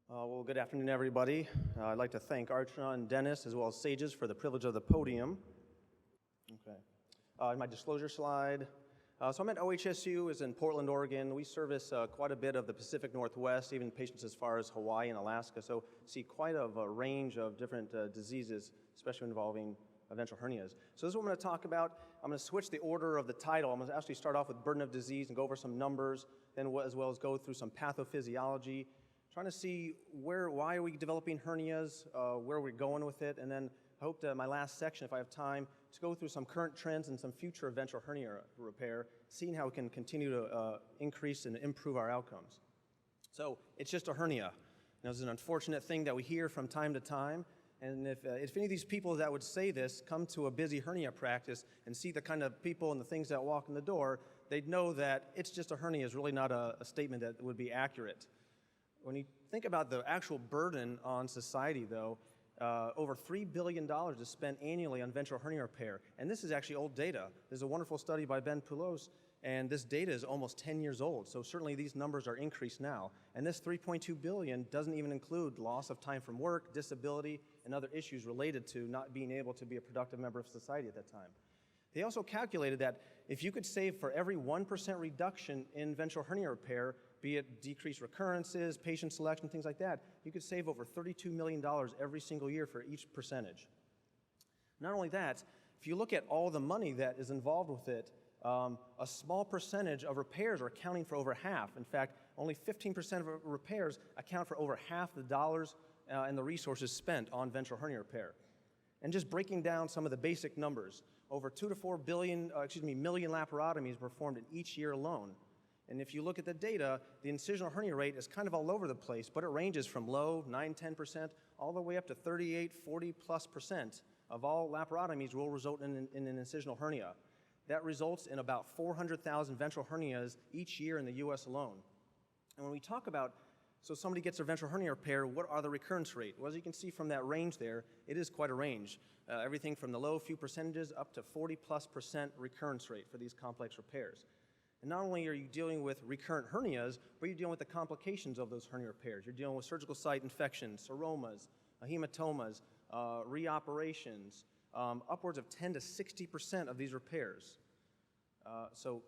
Well, good afternoon, everybody. I'd like to thank Archana and Dennis, as well as Sages, for the privilege of the podium. Okay. My disclosure slide. So I'm at OHSU, is in Portland, Oregon. We service quite a bit of the Pacific Northwest, even patients as far as Hawaii and Alaska. So see quite a range of different diseases, especially involving ventral hernias. So this is what I'm going to talk about. I'm going to switch the order of the title. I'm going to actually start off with burden of disease and go over some numbers, then as well as go through some pathophysiology, trying to see why are we developing hernias, where we're going with it, and then I hope that my last section, if I have time, to go through some current trends and some future ventral hernia repair, seeing how we can continue to increase and improve our outcomes. So it's just a hernia. It's an unfortunate thing that we hear from time to time, and if any of these people that would say this come to a busy hernia practice and see the kind of people and the things that walk in the door, they'd know that it's just a hernia is really not a statement that would be accurate. When you think about the actual burden on society, though, over $3 billion is spent annually on ventral hernia repair. And this is actually old data. There's a wonderful study by Ben Poulos, and this data is almost 10 years old. So certainly these numbers are increased now. And this $3.2 billion doesn't even include loss of time from work, disability, and other issues related to not being able to be a productive member of society at that time. They also calculated that if you could save for every 1% reduction in ventral hernia repair, be it decreased recurrences, patient selection, things like that, you could save over $32 million every single year for each percentage. Not only that, if you look at all the money that is involved with it, a small percentage of repairs are accounting for over half. In fact, only 15% of repairs account for over half the dollars and the resources spent on ventral hernia repair. And just breaking down some of the basic numbers, over 2 to 4 million laparotomies performed in each year alone. And if you look at the data, the incisional hernia rate is kind of all over the place, but it ranges from low, 9-10%, all the way up to 38-40+% of all laparotomies will result in an incisional hernia. That results in about 400,000 ventral hernias each year in the US alone. And when we talk about, so somebody gets their ventral hernia repair, what are the recurrence rate? Well, as you can see from that range there, it is quite a range. Everything from the low few percentages up to 40+% recurrence rate for these complex repairs. And not only are you dealing with recurrent hernias, but you're dealing with the complications of those hernia repairs. You're dealing with surgical site infections, seromas, hematomas, reoperations, upwards of 10 to 60% of these repairs. So,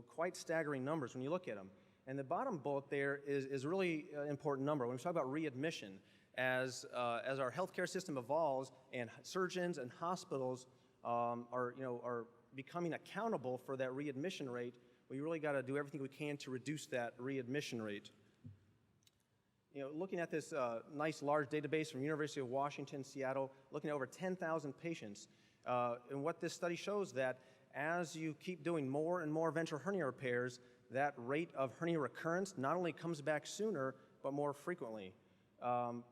quite staggering numbers when you look at them. And the bottom bullet there is a really important number. When we talk about readmission, as our healthcare system evolves and surgeons and hospitals are becoming accountable for that readmission rate, we really got to do everything we can to reduce that readmission rate. Looking at this nice large database from University of Washington, Seattle, looking at over 10,000 patients, and what this study shows that as you keep doing more and more ventral hernia repairs, that rate of hernia recurrence not only comes back sooner, but more frequently.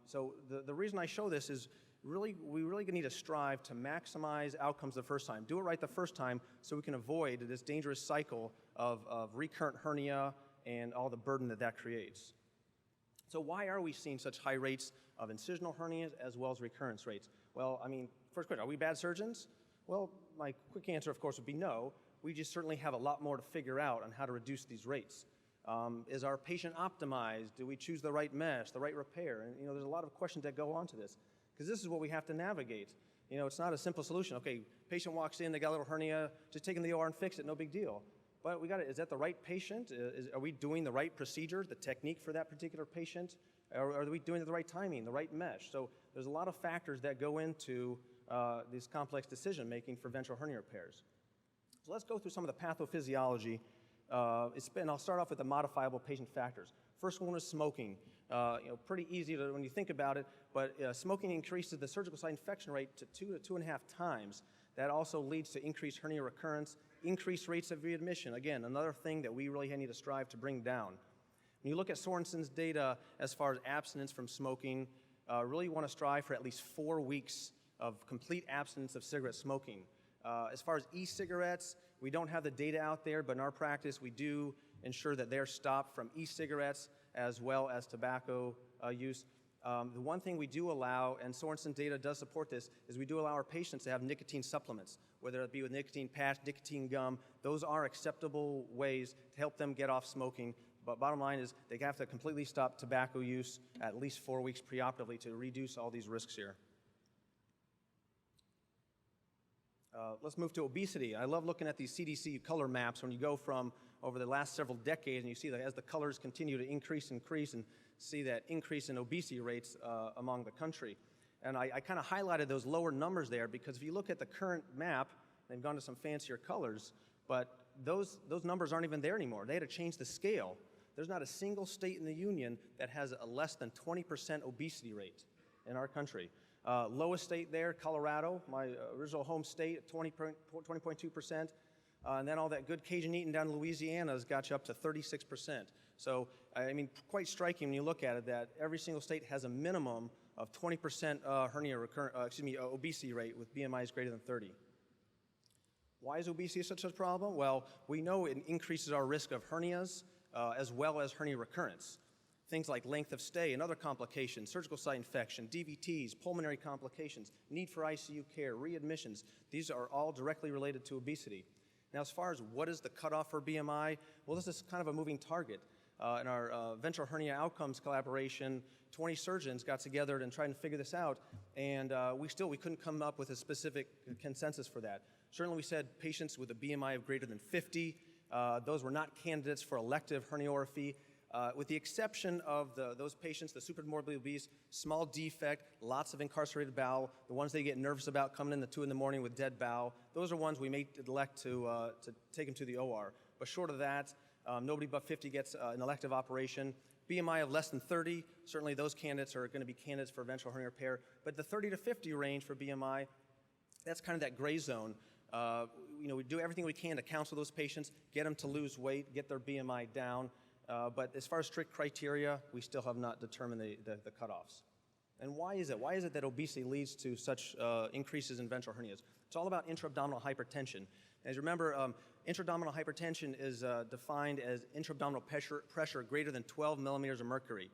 So the reason I show this is we really need to strive to maximize outcomes the first time. Do it right the first time so we can avoid this dangerous cycle of recurrent hernia and all the burden that creates. So why are we seeing such high rates of incisional hernias as well as recurrence rates? Well, first question, are we bad surgeons? Well, my quick answer, of course, would be no. We just certainly have a lot more to figure out on how to reduce these rates. Is our patient optimized? Do we choose the right mesh, the right repair? And there's a lot of questions that go on to this, because this is what we have to navigate. It's not a simple solution. Okay, patient walks in, they got a little hernia, just take them to the OR and fix it, no big deal. But is that the right patient? Are we doing the right procedure, the technique for that particular patient? Are we doing it the right timing, the right mesh? So there's a lot of factors that go into this complex decision-making for ventral hernia repairs. So let's go through some of the pathophysiology. I'll start off with the modifiable patient factors. First one is smoking. Pretty easy when you think about it, but smoking increases the surgical site infection rate to 2 to 2.5 times. That also leads to increased hernia recurrence, increased rates of readmission. Again, another thing that we really need to strive to bring down. When you look at Sorensen's data as far as abstinence from smoking, really want to strive for at least 4 weeks of complete abstinence of cigarette smoking. As far as e-cigarettes, we don't have the data out there, but in our practice, we do ensure that they're stopped from e-cigarettes as well as tobacco use. The one thing we do allow, and Sorensen data does support this, is we do allow our patients to have nicotine supplements, whether it be with nicotine patch, nicotine gum. Those are acceptable ways to help them get off smoking, But bottom line is they have to completely stop tobacco use at least 4 weeks preoperatively to reduce all these risks here. Let's move to obesity. I love looking at these CDC color maps when you go from over the last several decades, and you see that as the colors continue to increase, and see that increase in obesity rates among the country. And I kind of highlighted those lower numbers there because if you look at the current map, they've gone to some fancier colors, but those numbers aren't even there anymore. They had to change the scale. There's not a single state in the union that has a less than 20% obesity rate in our country. Lowest state there, Colorado, my original home state, at 20.2%. And then all that good Cajun eating down in Louisiana has got you up to 36%. So, I mean, quite striking when you look at it that every single state has a minimum of 20% obesity rate with BMIs greater than 30. Why is obesity such a problem? Well, we know it increases our risk of hernias as well as hernia recurrence. Things like length of stay and other complications, surgical site infection, DVTs, pulmonary complications, need for ICU care, readmissions. These are all directly related to obesity. Now, as far as what is the cutoff for BMI, well, this is kind of a moving target. In our Ventral hernia outcomes collaboration, 20 surgeons got together and tried to figure this out, and we couldn't come up with a specific consensus for that. Certainly we said patients with a BMI of greater than 50, those were not candidates for elective herniorrhaphy, with the exception of those patients, the supermorbidly obese, small defect, lots of incarcerated bowel, the ones they get nervous about coming in at 2 in the morning with dead bowel, those are ones we may elect to take them to the OR. But short of that, nobody but 50 gets an elective operation. BMI of less than 30, certainly those candidates are going to be candidates for ventral hernia repair. But the 30 to 50 range for BMI, that's kind of that gray zone. We do everything we can to counsel those patients, get them to lose weight, get their BMI down. But as far as strict criteria, we still have not determined the cutoffs. And why is it? Why is it that obesity leads to such increases in ventral hernias? It's all about intra-abdominal hypertension. As you remember, intra-abdominal hypertension is defined as intra-abdominal pressure greater than 12 millimeters of mercury.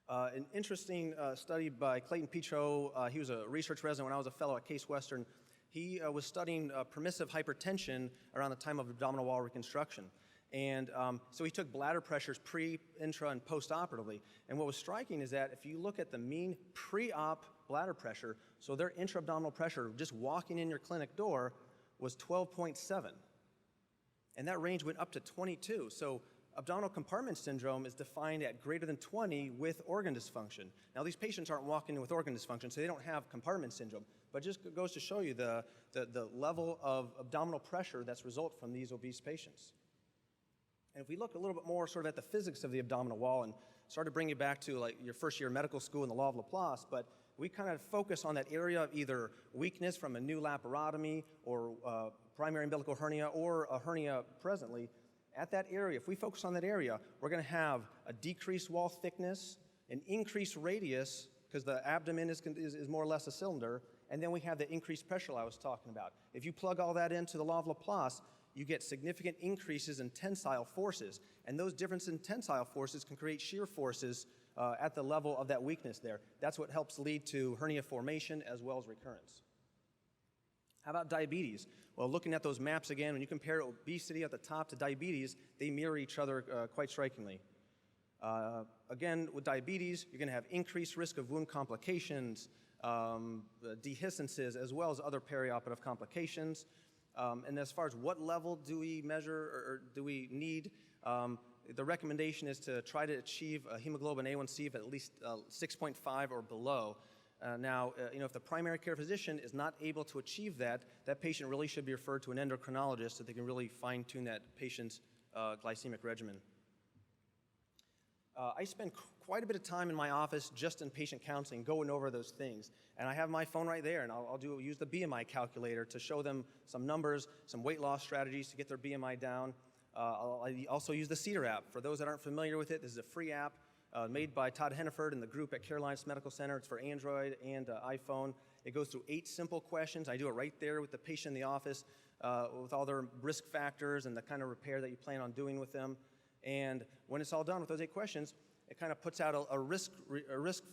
An interesting study by Clayton Petro, he was a research resident when I was a fellow at Case Western. He was studying permissive hypertension around the time of abdominal wall reconstruction. And so he took bladder pressures pre, intra, and post-operatively. And what was striking is that if you look at the mean pre-op bladder pressure, so their intra-abdominal pressure just walking in your clinic door was 12.7. And that range went up to 22. So abdominal compartment syndrome is defined at greater than 20 with organ dysfunction. Now, these patients aren't walking in with organ dysfunction, so they don't have compartment syndrome. But it just goes to show you the level of abdominal pressure that's result from these obese patients. And if we look a little bit more sort of at the physics of the abdominal wall, and sort of bring you back to like your first year of medical school and the law of Laplace, but we kind of focus on that area of either weakness from a new laparotomy or primary umbilical hernia or a hernia presently. At that area, if we focus on that area, we're going to have a decreased wall thickness, an increased radius, because the abdomen is more or less a cylinder, and then we have the increased pressure I was talking about. If you plug all that into the law of Laplace, you get significant increases in tensile forces, and those differences in tensile forces can create shear forces at the level of that weakness there. That's what helps lead to hernia formation as well as recurrence. How about diabetes? Well, looking at those maps again, when you compare obesity at the top to diabetes, they mirror each other quite strikingly. Again, with diabetes, you're going to have increased risk of wound complications, dehiscences, as well as other perioperative complications. And as far as what level do we measure or do we need, the recommendation is to try to achieve a hemoglobin A1C of at least 6.5 or below. If the primary care physician is not able to achieve that, that patient really should be referred to an endocrinologist so they can really fine-tune that patient's glycemic regimen. I spend quite a bit of time in my office just in patient counseling, going over those things. And I have my phone right there, and I'll use the BMI calculator to show them some numbers, some weight loss strategies to get their BMI down. I also use the Seer App. For those that aren't familiar with it, this is a free app made by Todd Henneford and the group at Carolinas Medical Center. It's for Android and iPhone. It goes through 8 simple questions. I do it right there with the patient in the office with all their risk factors and the kind of repair that you plan on doing with them. And when it's all done with those 8 questions, it kind of puts out a risk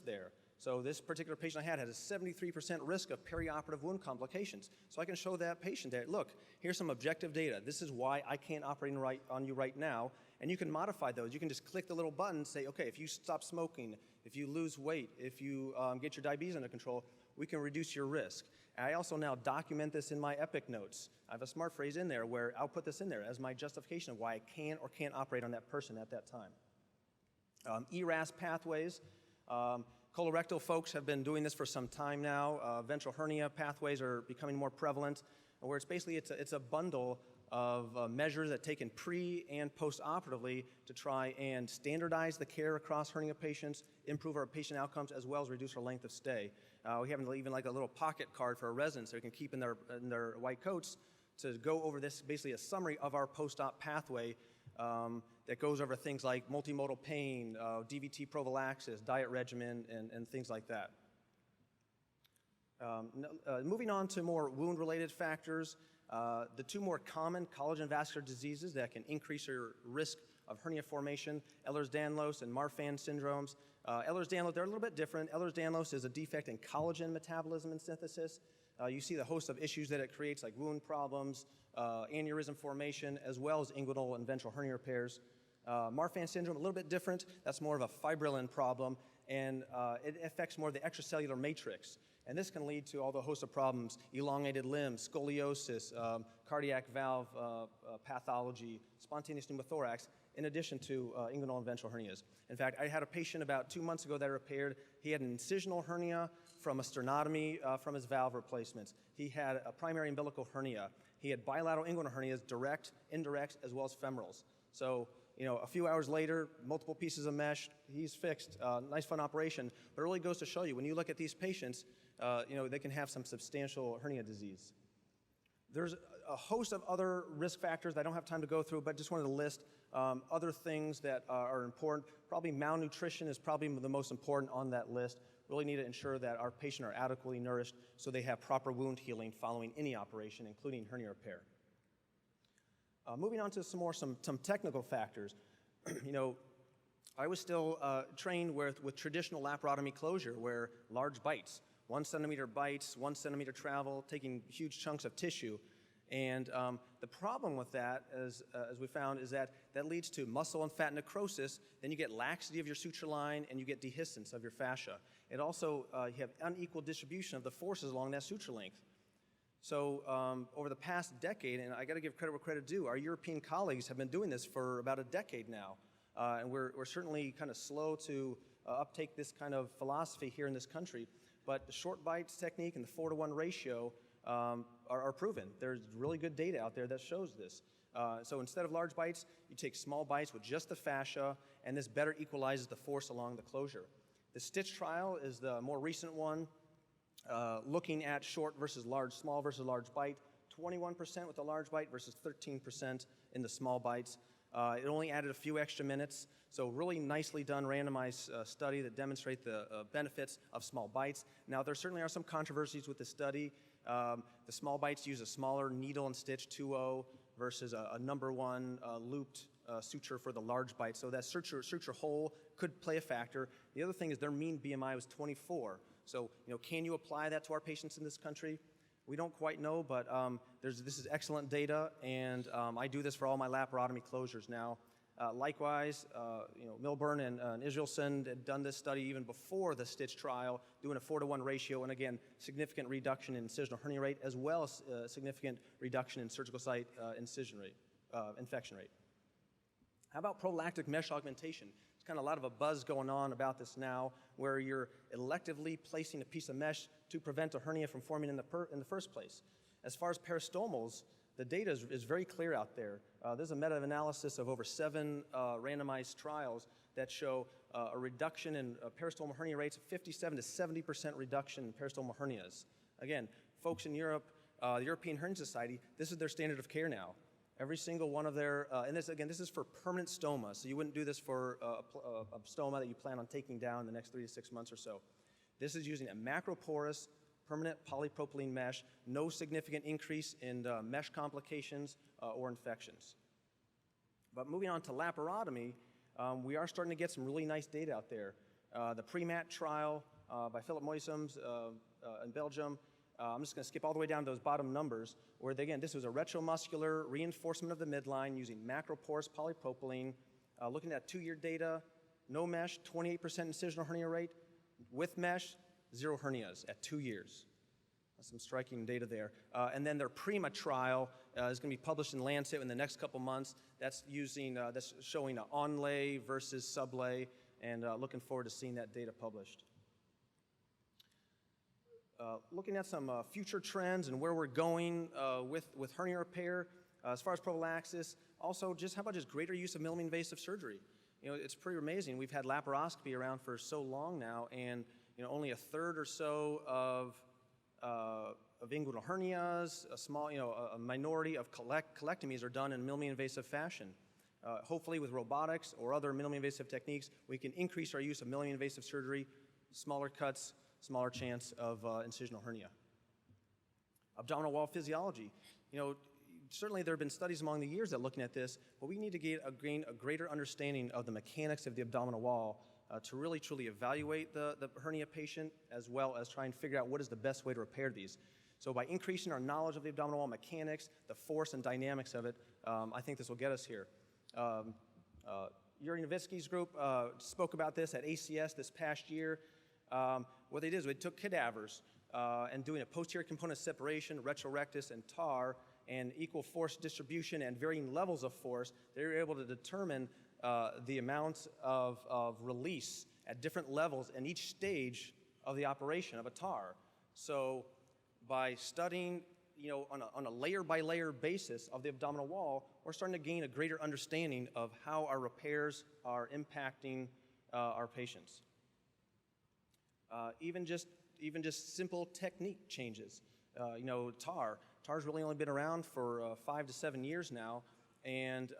there. So this particular patient I had a 73% risk of perioperative wound complications. So I can show that patient that, look, here's some objective data. This is why I can't operate on you right now. And you can modify those. You can just click the little button and say, okay, if you stop smoking, if you lose weight, if you get your diabetes under control, we can reduce your risk. And I also now document this in my Epic notes. I have a smart phrase in there where I'll put this in there as my justification of why I can or can't operate on that person at that time. ERAS pathways. Colorectal folks have been doing this for some time now. Ventral hernia pathways are becoming more prevalent, where it's basically it's a bundle of measures that taken pre and post-operatively to try and standardize the care across hernia patients, improve our patient outcomes, as well as reduce our length of stay. We have even like a little pocket card for our residents they can keep in their white coats to go over this, basically a summary of our post-op pathway that goes over things like multimodal pain, DVT prophylaxis, diet regimen, and things like that. Moving on to more wound-related factors, the two more common collagen vascular diseases that can increase your risk of hernia formation, Ehlers-Danlos and Marfan syndromes. Ehlers-Danlos, they're a little bit different. Ehlers-Danlos is a defect in collagen metabolism and synthesis. You see the host of issues that it creates, like wound problems, aneurysm formation, as well as inguinal and ventral hernia repairs. Marfan syndrome, a little bit different. That's more of a fibrillin problem, and it affects more of the extracellular matrix. And this can lead to all the host of problems: elongated limbs, scoliosis, cardiac valve pathology, spontaneous pneumothorax, in addition to inguinal and ventral hernias. In fact, I had a patient about 2 months ago that repaired. He had an incisional hernia from a sternotomy from his valve replacements. He had a primary umbilical hernia. He had bilateral inguinal hernias, direct, indirect, as well as femorals. So, a few hours later, multiple pieces of mesh, he's fixed. Nice, fun operation. But it really goes to show you, when you look at these patients, they can have some substantial hernia disease. There's a host of other risk factors that I don't have time to go through, but just wanted to list other things that are important. Probably malnutrition is probably the most important on that list. Really need to ensure that our patients are adequately nourished so they have proper wound healing following any operation, including hernia repair. Moving on to some technical factors. I was still trained with traditional laparotomy closure, where large bites, 1 centimeter bites, 1 centimeter travel, taking huge chunks of tissue. And the problem with that, as we found, is that leads to muscle and fat necrosis. Then you get laxity of your suture line, and you get dehiscence of your fascia. It also, you have unequal distribution of the forces along that suture length. So over the past decade, and I got to give credit where credit due, our European colleagues have been doing this for about a decade now. And we're certainly kind of slow to uptake this kind of philosophy here in this country. But the short bites technique and the 4-to-1 ratio are proven. There's really good data out there that shows this. So instead of large bites, you take small bites with just the fascia, and this better equalizes the force along the closure. The stitch trial is the more recent one, looking at short versus large, small versus large bite, 21% with the large bite versus 13% in the small bites. It only added a few extra minutes, so really nicely done randomized study that demonstrate the benefits of small bites. Now, there certainly are some controversies with the study. The small bites use a smaller needle and stitch 2.0 versus a number 1 looped suture for the large bite, so that suture hole could play a factor. The other thing is their mean BMI was 24. So, can you apply that to our patients in this country? We don't quite know, but this is excellent data, and I do this for all my laparotomy closures now. Likewise, Milburn and Israelson had done this study even before the stitch trial, doing a 4-to-1 ratio, and again, significant reduction in incisional hernia rate, as well as significant reduction in surgical site infection rate. How about prophylactic mesh augmentation? There's kind of a lot of a buzz going on about this now, where you're electively placing a piece of mesh to prevent a hernia from forming in the first place. As far as peristomals, the data is very clear out there. There's a meta-analysis of over 7 randomized trials that show a reduction in peristomal hernia rates of 57 to 70% reduction in peristomal hernias. Again, folks in Europe, the European Hernia Society, this is their standard of care now. Every single one of their, and this is for permanent stoma, so you wouldn't do this for a stoma that you plan on taking down in the next 3 to 6 months or so. This is using a macroporous, permanent polypropylene mesh, no significant increase in mesh complications or infections. But moving on to laparotomy, we are starting to get some really nice data out there. The pre-mat trial by Philip Moisems in Belgium. I'm just going to skip all the way down to those bottom numbers, where, again, this was a retromuscular reinforcement of the midline using macroporous polypropylene, looking at 2-year data, no mesh, 28% incisional hernia rate, with mesh, 0 hernias at 2 years. That's some striking data there. And then their Prima trial is going to be published in Lancet in the next couple months. That's showing an onlay versus sublay, and looking forward to seeing that data published. Looking at some future trends and where we're going with hernia repair, as far as prophylaxis, also just how about just greater use of minimally invasive surgery? It's pretty amazing. We've had laparoscopy around for so long now, and only a third or so of inguinal hernias, a minority of colectomies are done in minimally invasive fashion. Hopefully with robotics or other minimally invasive techniques, we can increase our use of minimally invasive surgery, smaller cuts, smaller chance of incisional hernia. Abdominal wall physiology. Certainly there have been studies among the years that are looking at this, but we need to gain a greater understanding of the mechanics of the abdominal wall to really truly evaluate the hernia patient, as well as try and figure out what is the best way to repair these. So by increasing our knowledge of the abdominal wall mechanics, the force and dynamics of it, I think this will get us here. Yuri Novitsky's group spoke about this at ACS this past year. What they did is they took cadavers and doing a posterior component separation, retrorectus, and TAR, and equal force distribution and varying levels of force. They were able to determine the amount of release at different levels in each stage of the operation of a TAR. So by studying on a layer-by-layer basis of the abdominal wall, we're starting to gain a greater understanding of how our repairs are impacting our patients. Even just simple technique changes. TAR's really only been around for 5 to 7 years now, and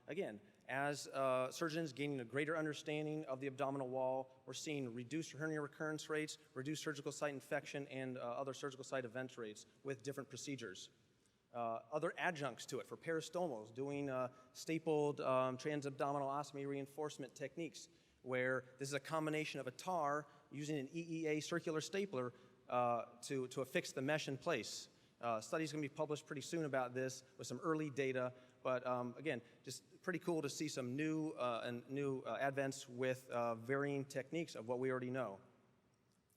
again, as surgeons gaining a greater understanding of the abdominal wall, we're seeing reduced hernia recurrence rates, reduced surgical site infection, and other surgical site event rates with different procedures. Other adjuncts to it for peristomals, doing stapled transabdominal ostomy reinforcement techniques, where this is a combination of a TAR using an EEA circular stapler to affix the mesh in place. Studies going to be published pretty soon about this with some early data, but again, just pretty cool to see some new advents with varying techniques of what we already know.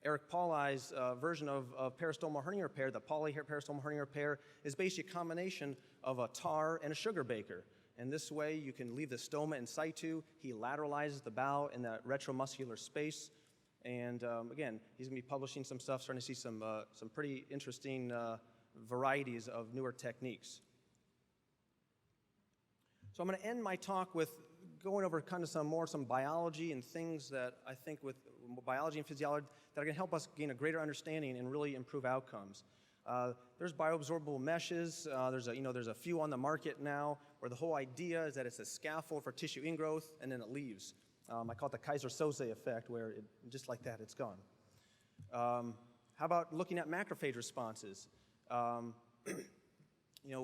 Eric Pauli's version of peristomal hernia repair, the peristomal hernia repair, is basically a combination of a TAR and a sugar baker. And this way, you can leave the stoma in situ. He lateralizes the bowel in that retromuscular space. And again, he's going to be publishing some stuff, starting to see some pretty interesting varieties of newer techniques. So I'm going to end my talk with going over kind of some biology and things that I think with biology and physiology that are going to help us gain a greater understanding and really improve outcomes. There's bioabsorbable meshes. There's a few on the market now where the whole idea is that it's a scaffold for tissue ingrowth and then it leaves. I call it the Kaiser-Soze effect, where just like that, it's gone. How about looking at macrophage responses?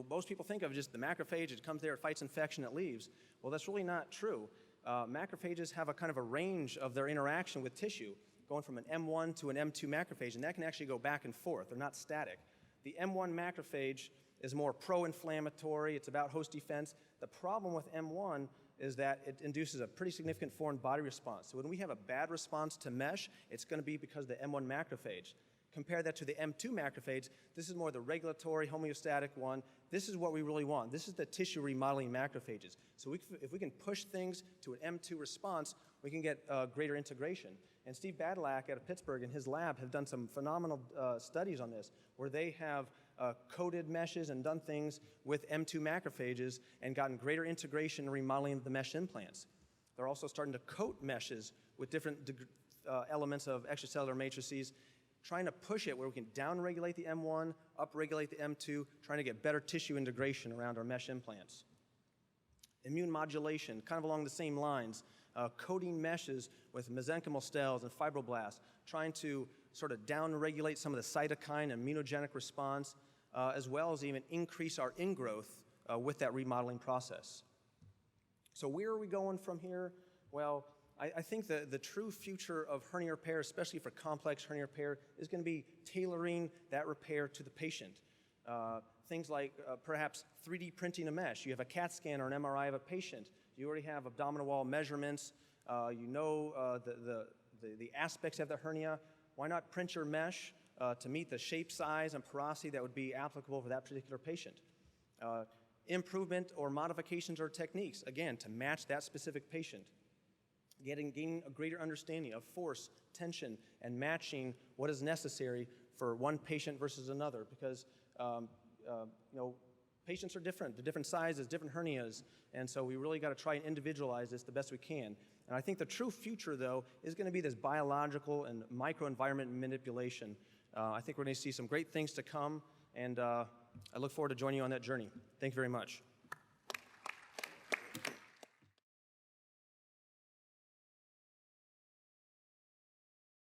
Most people think of just the macrophage, it comes there, it fights infection, it leaves. Well, that's really not true. Macrophages have a kind of a range of their interaction with tissue, going from an M1 to an M2 macrophage, and that can actually go back and forth. They're not static. The M1 macrophage is more pro-inflammatory. It's about host defense. The problem with M1 is that it induces a pretty significant foreign body response. So when we have a bad response to mesh, it's going to be because of the M1 macrophage. Compare that to the M2 macrophage. This is more the regulatory homeostatic one. This is what we really want. This is the tissue remodeling macrophages. So if we can push things to an M2 response, we can get greater integration. And Steve Badylak out of Pittsburgh and his lab have done some phenomenal studies on this, where they have coated meshes and done things with M2 macrophages and gotten greater integration and remodeling of the mesh implants. They're also starting to coat meshes with different elements of extracellular matrices, trying to push it where we can down-regulate the M1, up-regulate the M2, trying to get better tissue integration around our mesh implants. Immune modulation, kind of along the same lines, coating meshes with mesenchymal cells and fibroblasts, trying to sort of down-regulate some of the cytokine and immunogenic response, as well as even increase our ingrowth with that remodeling process. So where are we going from here? Well, I think the true future of hernia repair, especially for complex hernia repair, is going to be tailoring that repair to the patient. Things like perhaps 3D printing a mesh. You have a CAT scan or an MRI of a patient. You already have abdominal wall measurements. You know the aspects of the hernia. Why not print your mesh to meet the shape, size, and porosity that would be applicable for that particular patient? Improvement or modifications or techniques, again, to match that specific patient. Gaining a greater understanding of force, tension, and matching what is necessary for one patient versus another, because patients are different. They're different sizes, different hernias, and so we really got to try and individualize this the best we can. And I think the true future, though, is going to be this biological and microenvironment manipulation. I think we're going to see some great things to come, and I look forward to joining you on that journey. Thank you very much.